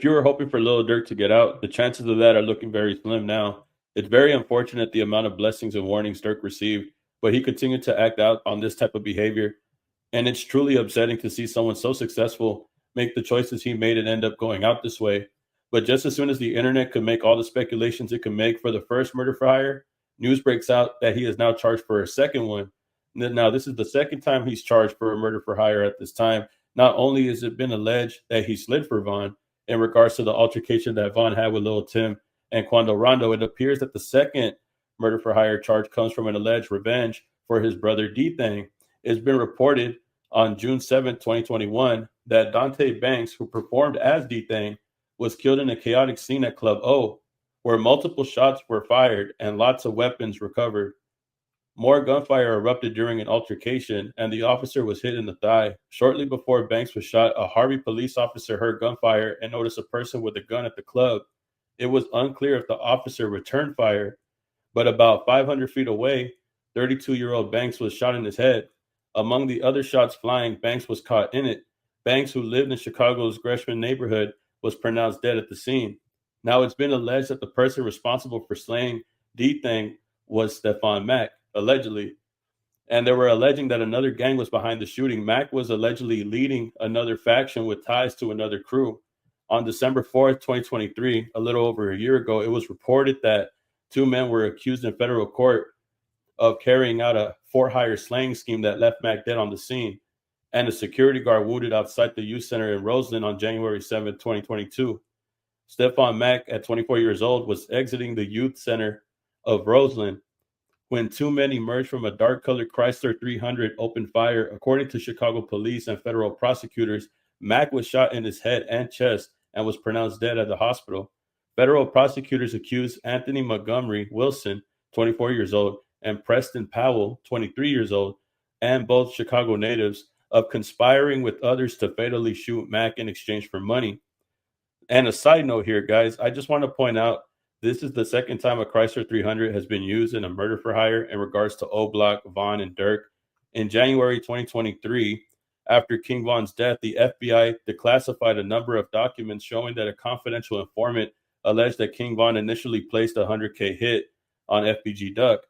If you were hoping for Lil Durk to get out, the chances of that are looking very slim now. It's very unfortunate the amount of blessings and warnings Durk received, but he continued to act out on this type of behavior. And it's truly upsetting to see someone so successful make the choices he made and end up going out this way. But just as soon as the internet could make all the speculations it could make for the first murder for hire, news breaks out that he is now charged for a second one. Now, this is the second time he's charged for a murder for hire at this time. Not only has it been alleged that he slid for Vaughn in regards to the altercation that Vaughn had with Lil Tim and Quando Rondo, it appears that the second murder for hire charge comes from an alleged revenge for his brother D-Thang. It's been reported on June 7, 2021, that Dante Banks, who performed as D-Thang, was killed in a chaotic scene at Club O, where multiple shots were fired and lots of weapons recovered. More gunfire erupted during an altercation, and the officer was hit in the thigh. Shortly before Banks was shot, a Harvey police officer heard gunfire and noticed a person with a gun at the club. It was unclear if the officer returned fire, but about 500 feet away, 32-year-old Banks was shot in his head. Among the other shots flying, Banks was caught in it. Banks, who lived in Chicago's Gresham neighborhood, was pronounced dead at the scene. Now, it's been alleged that the person responsible for slaying D-Thang was Stephon Mack, allegedly. And they were alleging that another gang was behind the shooting. Mack was allegedly leading another faction with ties to another crew. On December 4th, 2023, a little over a year ago, it was reported that two men were accused in federal court of carrying out a for-hire slaying scheme that left Mack dead on the scene, and a security guard wounded outside the youth center in Roseland on January 7, 2022. Stephon Mack, at 24 years old, was exiting the youth center of Roseland when two men emerged from a dark-colored Chrysler 300, opened fire. According to Chicago police and federal prosecutors, Mack was shot in his head and chest and was pronounced dead at the hospital. Federal prosecutors accused Anthony Montgomery Wilson, 24 years old, and Preston Powell, 23 years old, and both Chicago natives, of conspiring with others to fatally shoot Mack in exchange for money. And a side note here, guys, I just want to point out this is the second time a Chrysler 300 has been used in a murder for hire in regards to O-Block, Vaughn, and Durk. In January 2023, after King Von's death, the FBI declassified a number of documents showing that a confidential informant alleged that King Von initially placed a $100K hit on FBG Duck.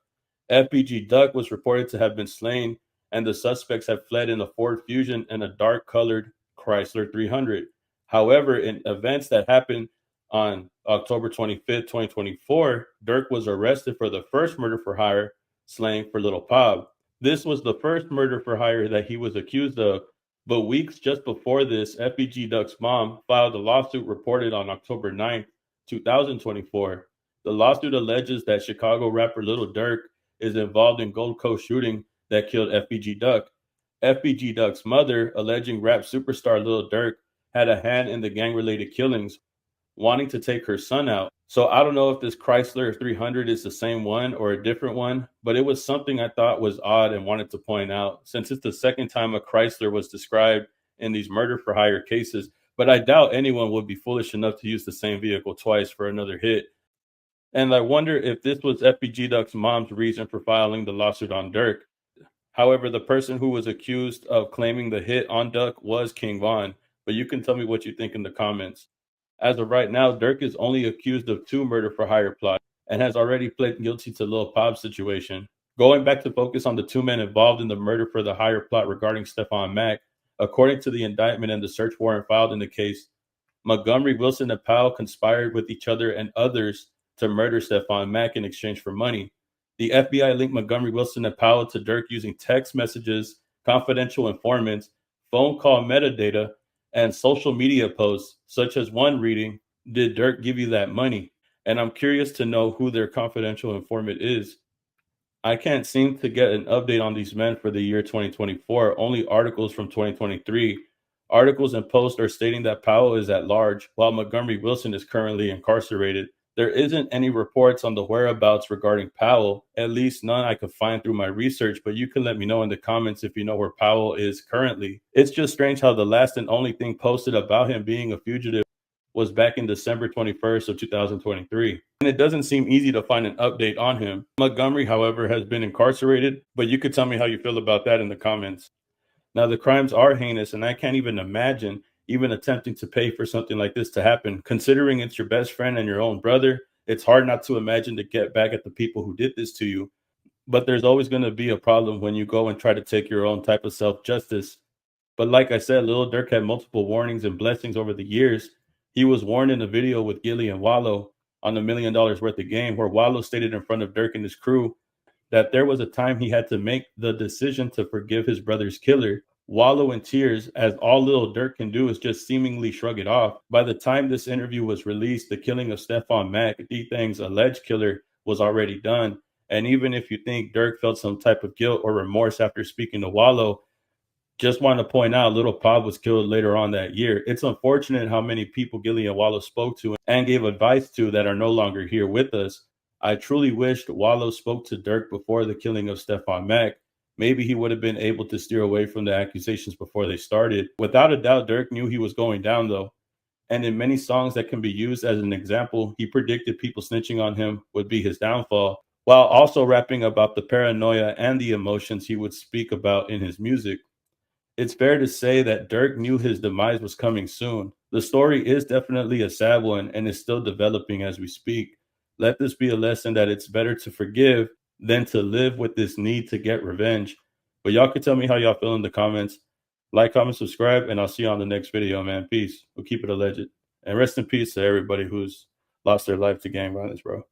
FBG Duck was reported to have been slain, and the suspects had fled in a Ford Fusion and a dark-colored Chrysler 300. However, in events that happened on October 25th, 2024, Durk was arrested for the first murder for hire, slaying for Little Pop. This was the first murder for hire that he was accused of, but weeks just before this, FBG Duck's mom filed a lawsuit reported on October 9th, 2024. The lawsuit alleges that Chicago rapper Lil Durk is involved in Gold Coast shooting that killed FBG Duck. FBG Duck's mother, alleging rap superstar Lil Durk had a hand in the gang-related killings, wanting to take her son out. So I don't know if this Chrysler 300 is the same one or a different one, but it was something I thought was odd and wanted to point out, since it's the second time a Chrysler was described in these murder for hire cases. But I doubt anyone would be foolish enough to use the same vehicle twice for another hit. And I wonder if this was FBG Duck's mom's reason for filing the lawsuit on Durk. However, the person who was accused of claiming the hit on Duck was King Von, but you can tell me what you think in the comments. As of right now, Durk is only accused of 2 murder for hire plots and has already pled guilty to Lil Pop's situation. Going back to focus on the 2 men involved in the murder for the hire plot regarding Stephon Mack, according to the indictment and the search warrant filed in the case, Montgomery, Wilson, and Powell conspired with each other and others to murder Stephon Mack in exchange for money. The FBI linked Montgomery, Wilson, and Powell to Durk using text messages, confidential informants, phone call metadata, and social media posts, such as one reading, "Did Durk give you that money?" And I'm curious to know who their confidential informant is. I can't seem to get an update on these men for the year 2024, only articles from 2023. Articles and posts are stating that Powell is at large, while Montgomery Wilson is currently incarcerated. There isn't any reports on the whereabouts regarding Powell, at least none I could find through my research, but you can let me know in the comments if you know where Powell is currently. It's just strange how the last and only thing posted about him being a fugitive was back in December 21st of 2023. And it doesn't seem easy to find an update on him. Montgomery, however, has been incarcerated, but you could tell me how you feel about that in the comments. Now, the crimes are heinous, and I can't even imagine even attempting to pay for something like this to happen. Considering it's your best friend and your own brother, it's hard not to imagine to get back at the people who did this to you. But there's always going to be a problem when you go and try to take your own type of self justice. But like I said, Lil Durk had multiple warnings and blessings over the years. He was warned in a video with Gilly and Wallow on $1 million worth of game, where Wallow stated in front of Durk and his crew that there was a time he had to make the decision to forgive his brother's killer. Wallow in tears, as all Lil Durk can do is just seemingly shrug it off. By the time this interview was released, the killing of Stephon Mack, D-Thang's alleged killer, was already done. And even if you think Durk felt some type of guilt or remorse after speaking to Wallow, just want to point out, Little Pop was killed later on that year. It's unfortunate how many people Gilly and Wallow spoke to and gave advice to that are no longer here with us. I truly wished Wallow spoke to Durk before the killing of Stephon Mack. Maybe he would have been able to steer away from the accusations before they started. Without a doubt, Durk knew he was going down, though. And in many songs that can be used as an example, he predicted people snitching on him would be his downfall, while also rapping about the paranoia and the emotions he would speak about in his music. It's fair to say that Durk knew his demise was coming soon. The story is definitely a sad one and is still developing as we speak. Let this be a lesson that it's better to forgive than to live with this need to get revenge. But y'all can tell me how y'all feel in the comments. Like, comment, subscribe, and I'll see you on the next video, man. Peace. We'll keep it alleged. And rest in peace to everybody who's lost their life to gang violence, bro.